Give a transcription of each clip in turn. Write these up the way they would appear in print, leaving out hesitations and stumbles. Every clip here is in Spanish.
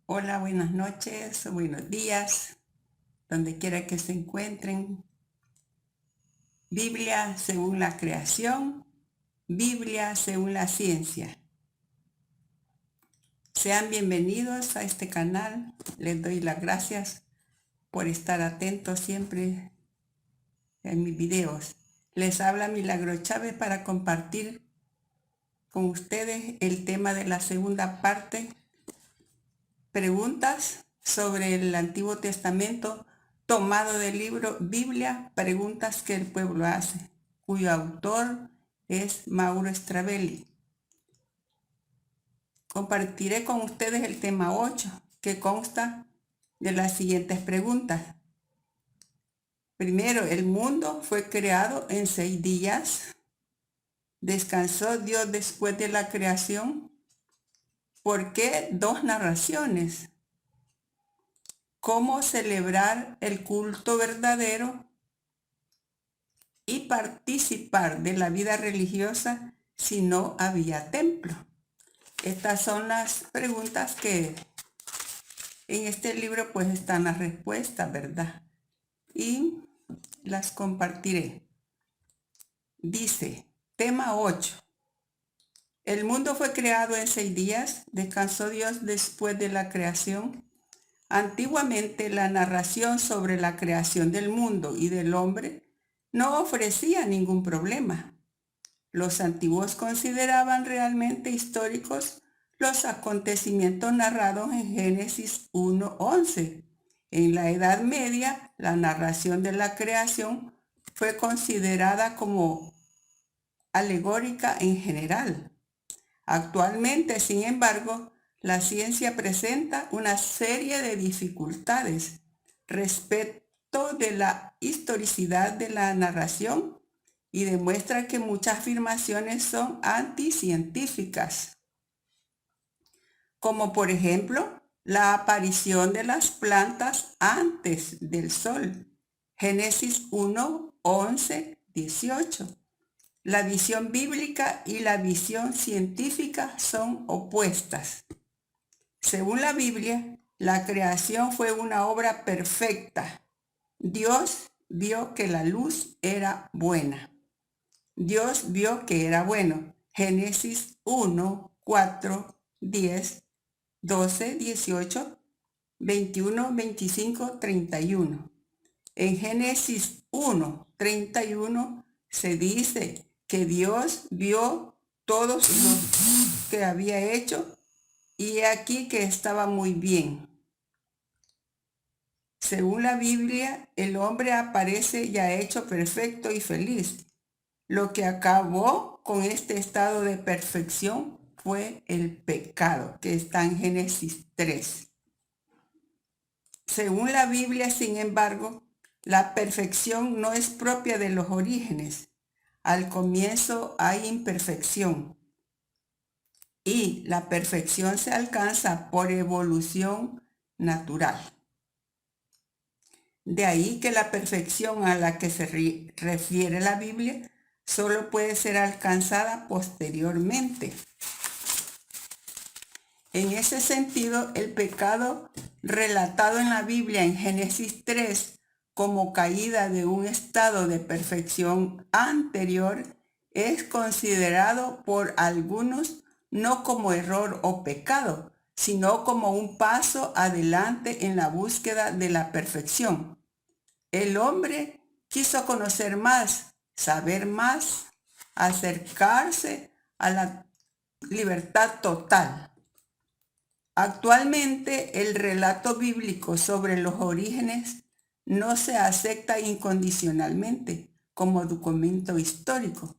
Hola, buenas noches, buenos días, donde quiera que se encuentren. Biblia según la creación, Biblia según la ciencia. Sean bienvenidos a este canal. Les doy las gracias por estar atentos siempre en mis videos. Les habla Milagro Chávez para compartir con ustedes el tema de la segunda parte. Preguntas sobre el Antiguo Testamento tomado del libro Biblia, preguntas que el pueblo hace, cuyo autor es Mauro Stravelli. Compartiré con ustedes el tema 8, que consta de las siguientes preguntas. Primero, ¿el mundo fue creado en 6 días? ¿Descansó Dios después de la creación? ¿Por qué 2 narraciones? ¿Cómo celebrar el culto verdadero y participar de la vida religiosa si no había templo? Estas son las preguntas que en este libro pues están las respuestas, ¿verdad? Y las compartiré. Dice, tema 8. El mundo fue creado en 6 días, descansó Dios después de la creación. Antiguamente la narración sobre la creación del mundo y del hombre no ofrecía ningún problema. Los antiguos consideraban realmente históricos los acontecimientos narrados en Génesis 1:11. En la Edad Media, la narración de la creación fue considerada como alegórica en general. Actualmente, sin embargo, la ciencia presenta una serie de dificultades respecto de la historicidad de la narración y demuestra que muchas afirmaciones son anticientíficas, como por ejemplo la aparición de las plantas antes del sol, Génesis 1, 11, 18. La visión bíblica y la visión científica son opuestas. Según la Biblia, la creación fue una obra perfecta. Dios vio que la luz era buena. Dios vio que era bueno. Génesis 1, 4, 10, 12, 18, 21, 25, 31. En Génesis 1, 31 se dice que Dios vio todo lo que había hecho y aquí que estaba muy bien. Según la Biblia, el hombre aparece ya hecho perfecto y feliz. Lo que acabó con este estado de perfección fue el pecado, que está en Génesis 3. Según la Biblia, sin embargo, la perfección no es propia de los orígenes. Al comienzo hay imperfección y la perfección se alcanza por evolución natural. De ahí que la perfección a la que se refiere la Biblia solo puede ser alcanzada posteriormente. En ese sentido, el pecado relatado en la Biblia en Génesis 3 como caída de un estado de perfección anterior es considerado por algunos no como error o pecado, sino como un paso adelante en la búsqueda de la perfección. El hombre quiso conocer más, saber más, acercarse a la libertad total. Actualmente, el relato bíblico sobre los orígenes no se acepta incondicionalmente como documento histórico.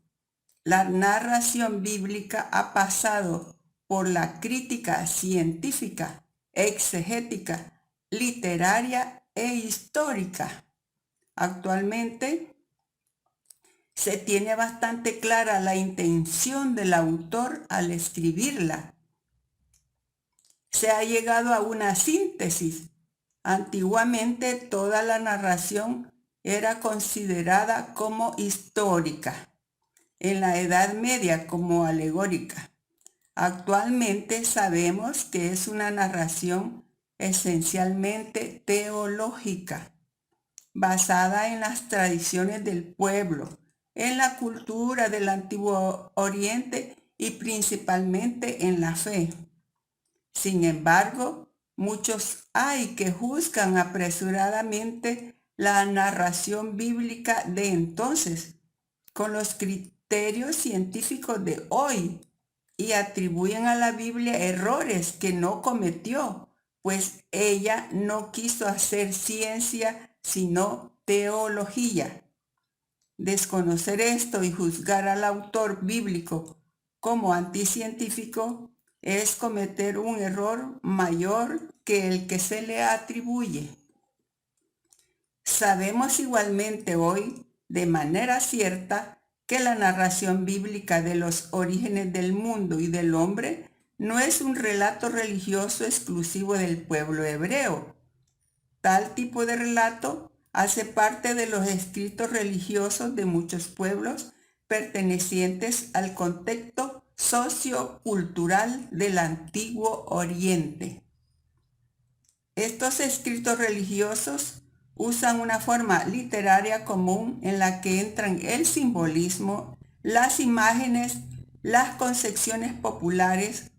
La narración bíblica ha pasado por la crítica científica, exegética, literaria e histórica. Actualmente, se tiene bastante clara la intención del autor al escribirla. Se ha llegado a una síntesis. Antiguamente toda la narración era considerada como histórica, en la Edad Media como alegórica. Actualmente sabemos que es una narración esencialmente teológica, basada en las tradiciones del pueblo, en la cultura del Antiguo Oriente y principalmente en la fe. Sin embargo, muchos hay que juzgan apresuradamente la narración bíblica de entonces con los criterios científicos de hoy y atribuyen a la Biblia errores que no cometió, pues ella no quiso hacer ciencia sino teología. Desconocer esto y juzgar al autor bíblico como anticientífico es cometer un error mayor que el que se le atribuye. Sabemos igualmente hoy, de manera cierta, que la narración bíblica de los orígenes del mundo y del hombre no es un relato religioso exclusivo del pueblo hebreo. Tal tipo de relato hace parte de los escritos religiosos de muchos pueblos pertenecientes al contexto sociocultural del Antiguo Oriente. Estos escritos religiosos usan una forma literaria común en la que entran el simbolismo, las imágenes, las concepciones populares,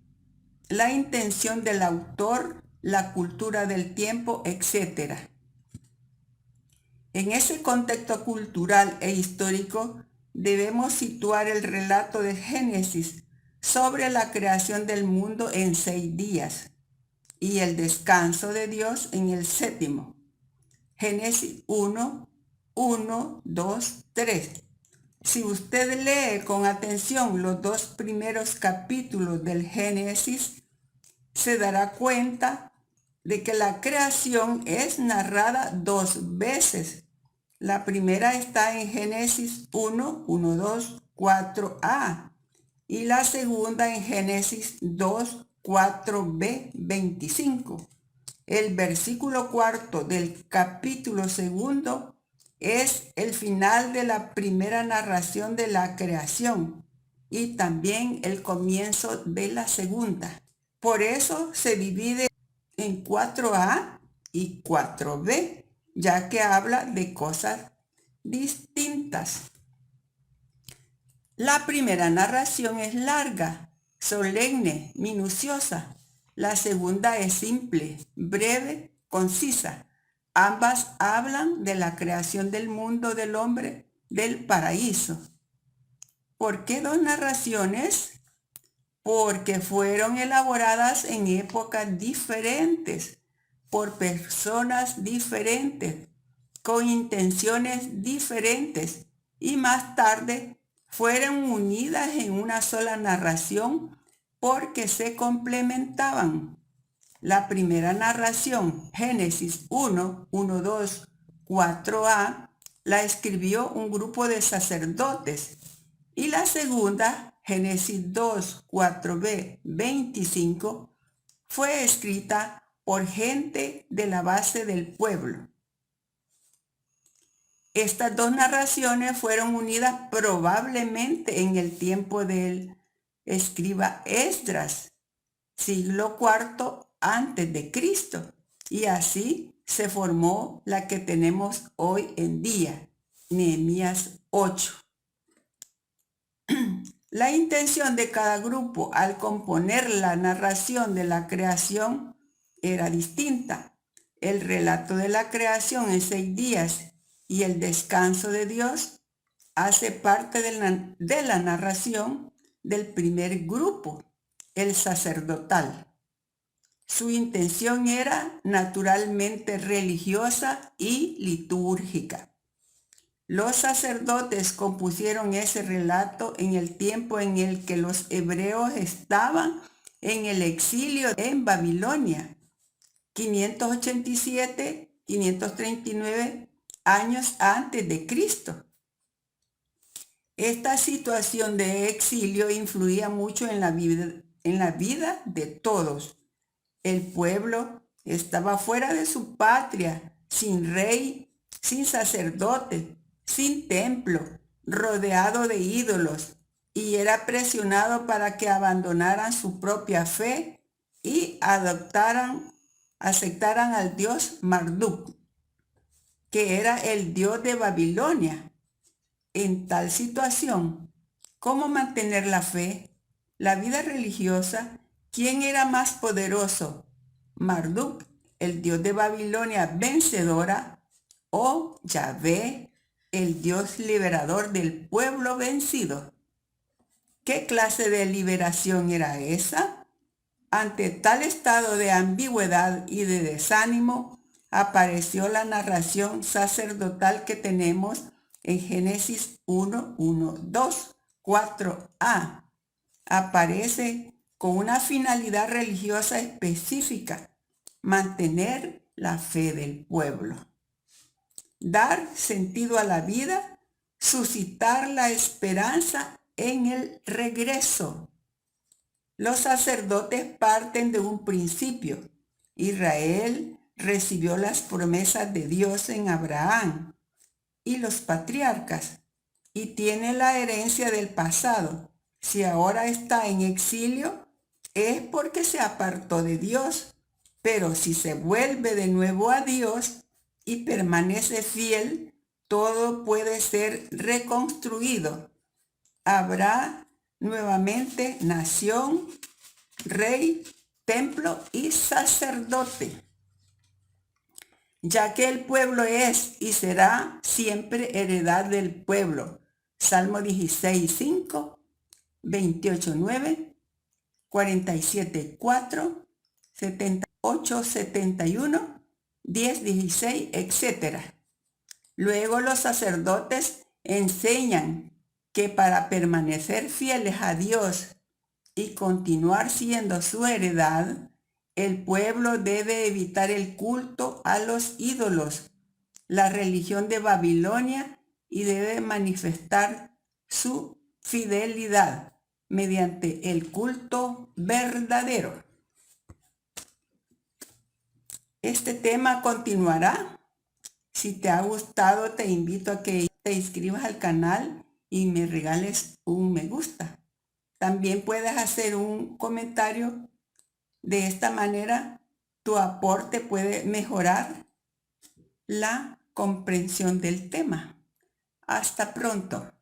la intención del autor, la cultura del tiempo, etc. En ese contexto cultural e histórico debemos situar el relato de Génesis sobre la creación del mundo en 6 días y el descanso de Dios en el 7º. Génesis 1, 1, 2, 3. Si usted lee con atención los 2 primeros capítulos del Génesis, se dará cuenta de que la creación es narrada 2 veces. La primera está en Génesis 1, 1, 2, 4a y la segunda en Génesis 2, 4b, 25. El versículo 4 del capítulo 2 es el final de la primera narración de la creación y también el comienzo de la segunda. Por eso se divide en 4a y 4b, ya que habla de cosas distintas. La primera narración es larga, solemne, minuciosa. La segunda es simple, breve, concisa. Ambas hablan de la creación del mundo del hombre, del paraíso. ¿Por qué 2 narraciones? Porque fueron elaboradas en épocas diferentes, por personas diferentes, con intenciones diferentes, y más tarde fueron unidas en una sola narración porque se complementaban. La primera narración, Génesis 1, 1, 2, 4a, la escribió un grupo de sacerdotes y la segunda, Génesis 2, 4b, 25, fue escrita por gente de la base del pueblo. Estas 2 narraciones fueron unidas probablemente en el tiempo del escriba Esdras, siglo IV antes de Cristo, y así se formó la que tenemos hoy en día, Nehemías 8. La intención de cada grupo al componer la narración de la creación era distinta. El relato de la creación en 6 días y el descanso de Dios hace parte de la narración del primer grupo, el sacerdotal. Su intención era naturalmente religiosa y litúrgica. Los sacerdotes compusieron ese relato en el tiempo en el que los hebreos estaban en el exilio en Babilonia, 587-539 años antes de Cristo. Esta situación de exilio influía mucho en la vida de todos. El pueblo estaba fuera de su patria, sin rey, sin sacerdote, sin templo, rodeado de ídolos, y era presionado para que abandonaran su propia fe y adoptaran aceptaran al dios Marduk, que era el dios de Babilonia. En tal situación, ¿cómo mantener la fe, la vida religiosa? ¿Quién era más poderoso? ¿Marduk, el dios de Babilonia vencedora, o Yahvé, el dios liberador del pueblo vencido? ¿Qué clase de liberación era esa? Ante tal estado de ambigüedad y de desánimo, apareció la narración sacerdotal que tenemos en Génesis 1:1-2, 4a. Aparece con una finalidad religiosa específica: mantener la fe del pueblo, dar sentido a la vida, suscitar la esperanza en el regreso. Los sacerdotes parten de un principio. Israel recibió las promesas de Dios en Abraham y los patriarcas y tiene la herencia del pasado. Si ahora está en exilio, es porque se apartó de Dios. Pero si se vuelve de nuevo a Dios y permanece fiel, todo puede ser reconstruido. Habrá nuevamente nación, rey, templo y sacerdote, ya que el pueblo es y será siempre heredad del pueblo. Salmo 16:5, 28:9, 47:4, 78:71, 10:16, etc. Luego los sacerdotes enseñan que para permanecer fieles a Dios y continuar siendo su heredad, el pueblo debe evitar el culto a los ídolos, la religión de Babilonia, y debe manifestar su fidelidad mediante el culto verdadero. Este tema continuará. Si te ha gustado, te invito a que te inscribas al canal y me regales un me gusta. También puedes hacer un comentario. De esta manera, tu aporte puede mejorar la comprensión del tema. Hasta pronto.